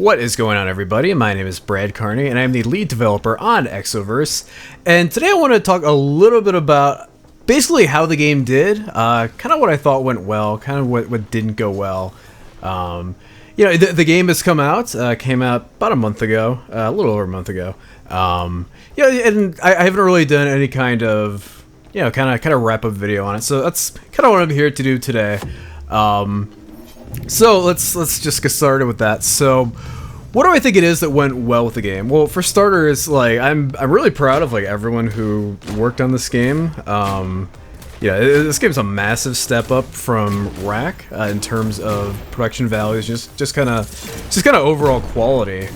What is going on, everybody? My name is Brad Carney, and I am the lead developer on Exoverse. And today I want to talk a little bit about basically how the game did, kind of what I thought went well, kind of what didn't go well. The game has come out, came out about a month ago, a little over a month ago. And I haven't really done any kind of, kind of wrap up video on it. So that's kind of what I'm here to do today. So let's just get started with that. So, what do I think it is that went well with the game? Well, for starters, I'm really proud of everyone who worked on this game. This game's a massive step up from Rack in terms of production values, just kind of overall quality,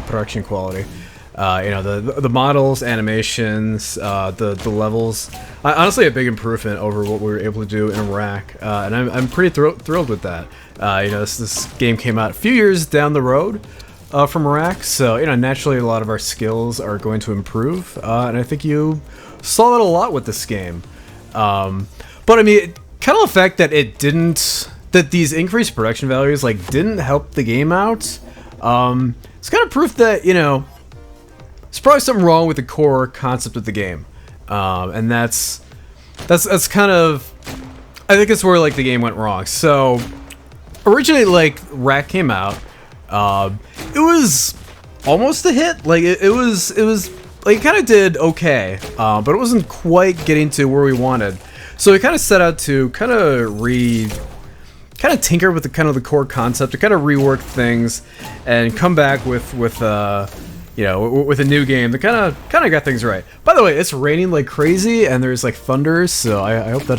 production quality. The models, animations, the levels. Honestly, a big improvement over what we were able to do in Rack, and I'm pretty thrilled with that. This game came out a few years down the road from Rack, so naturally a lot of our skills are going to improve, and I think you saw that a lot with this game. But I mean, kind of the fact that that these increased production values didn't help the game out. It's kind of proof that there's probably something wrong with the core concept of the game, and that's kind of, I think it's where the game went wrong. So originally, Rack came out, it was almost a hit. It kind of did okay, but it wasn't quite getting to where we wanted. So we kind of set out to kind of tinker with the core concept, to kind of rework things, and come back with a new game that kind of got things right. By the way, it's raining like crazy, and there's thunder, so I hope that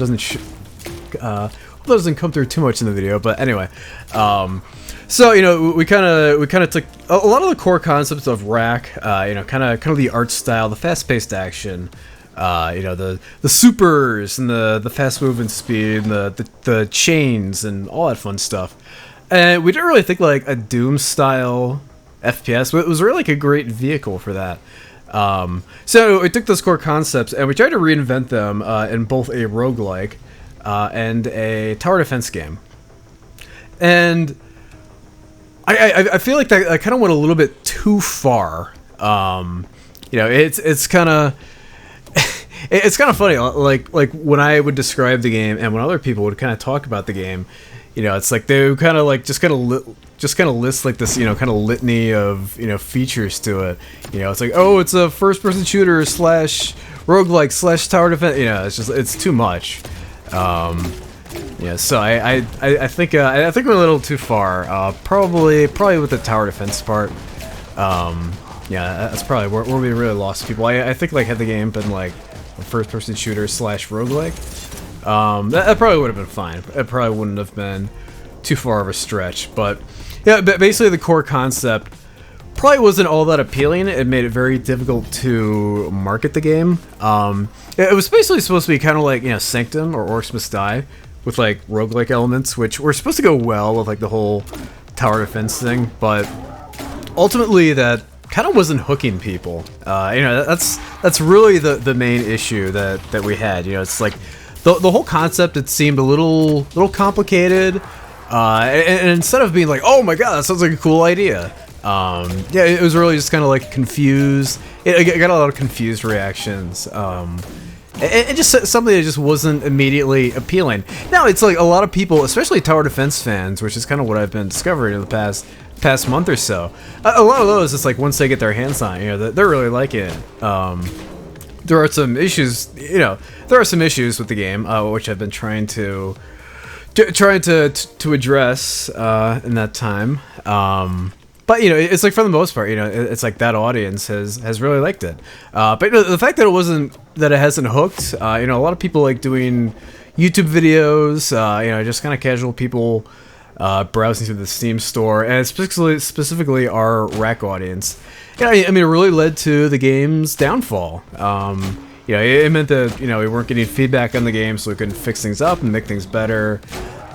doesn't come through too much in the video. But anyway, so we kind of took a lot of the core concepts of Rack, kind of the art style, the fast-paced action, the supers and the fast movement speed, and the chains and all that fun stuff. And we didn't really think a Doom style FPS, but it was really a great vehicle for that. So we took those core concepts and we tried to reinvent them in both a roguelike and a tower defense game. And I feel like that I kind of went a little bit too far. It's kind of it's kind of funny. Like when I would describe the game and when other people would kind of talk about the game, it's they would kind of just kind of list this kind of litany of features to it. It's it's a first-person shooter / roguelike / tower defense. It's too much. So I think we're a little too far. Probably with the tower defense part. That's probably where we really lost people. I think had the game been a first-person shooter / roguelike, that probably would have been fine. It probably wouldn't have been too far of a stretch. But yeah, basically the core concept probably wasn't all that appealing. It made it very difficult to market the game. It was basically supposed to be kind of Sanctum or Orcs Must Die, with roguelike elements, which were supposed to go well with the whole tower defense thing, but ultimately that kind of wasn't hooking people. That's really the main issue that we had. It's the whole concept, it seemed a little complicated, and instead of being oh my god, that sounds like a cool idea, it was really just kind of confused. It got a lot of confused reactions. It just something that just wasn't immediately appealing. Now it's a lot of people, especially tower defense fans, which is kind of what I've been discovering in the past month or so. A lot of those, it's once they get their hands on it, they're really liking it. There are some issues, there are some issues with the game, which I've been trying to address in that time. But it's for the most part, it's that audience has really liked it. But the fact that it hasn't hooked, a lot of people doing YouTube videos, just kind of casual people browsing through the Steam store, and specifically our Rack audience. It really led to the game's downfall. It meant that we weren't getting feedback on the game, so we couldn't fix things up and make things better.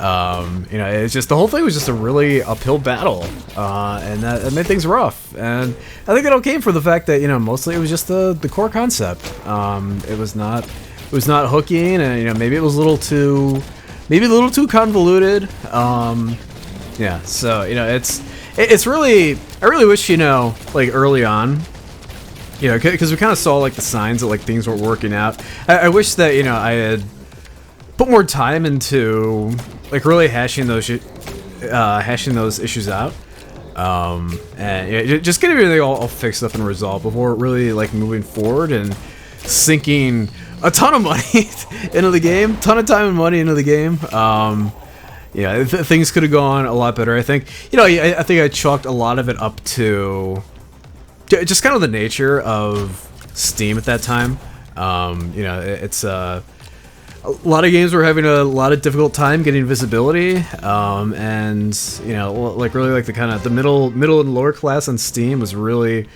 It's just the whole thing was just a really uphill battle, and that made things rough. And I think it all came from the fact that mostly it was just the core concept. It was not hooking, and maybe it was a little too convoluted. Yeah, so it's it's really, I really wish, you know, like early on, you know, because we kind of saw like the signs that like things weren't working out. I wish that, you know, I had put more time into like really hashing those issues out, and you know, just getting everything all fixed up and resolved before really like moving forward and sinking a ton of money into the game, ton of time and money into the game. Yeah, things could have gone a lot better. I think, you know, I think I chalked a lot of it up to just kind of the nature of Steam at that time. You know, it's a lot of games were having a lot of difficult time getting visibility, and you know, like really like the kind of the middle and lower class on Steam was really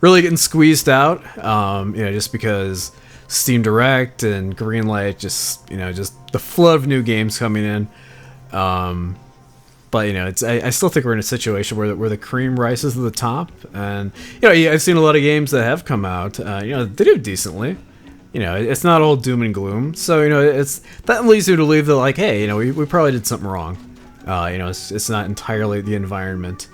getting squeezed out. You know, just because Steam Direct and Greenlight, just, you know, just the flood of new games coming in. But you know, I still think we're in a situation where the cream rises to the top, and you know, I've seen a lot of games that have come out. You know, they do decently. You know, it's not all doom and gloom. So you know, that leads you to believe that like, hey, you know, we probably did something wrong. You know, it's not entirely the environment.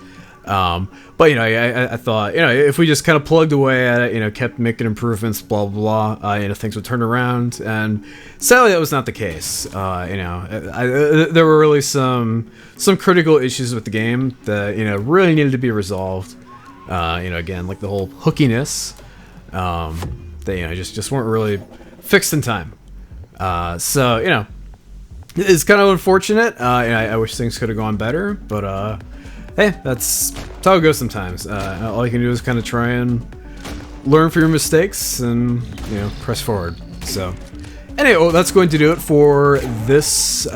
But you know, I thought, you know, if we just kind of plugged away at it, you know, kept making improvements, blah blah blah, you know, things would turn around. And sadly, that was not the case. You know, there were really some critical issues with the game that, you know, really needed to be resolved. You know, again, like the whole hookiness, that, you know, just weren't really fixed in time. So you know, it's kind of unfortunate. You know, I wish things could have gone better, but hey, that's how it goes sometimes. All you can do is kind of try and learn from your mistakes and, you know, press forward. So anyway, well, that's going to do it for this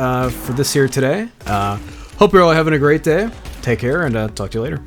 here today. Hope you're all having a great day. Take care, and talk to you later.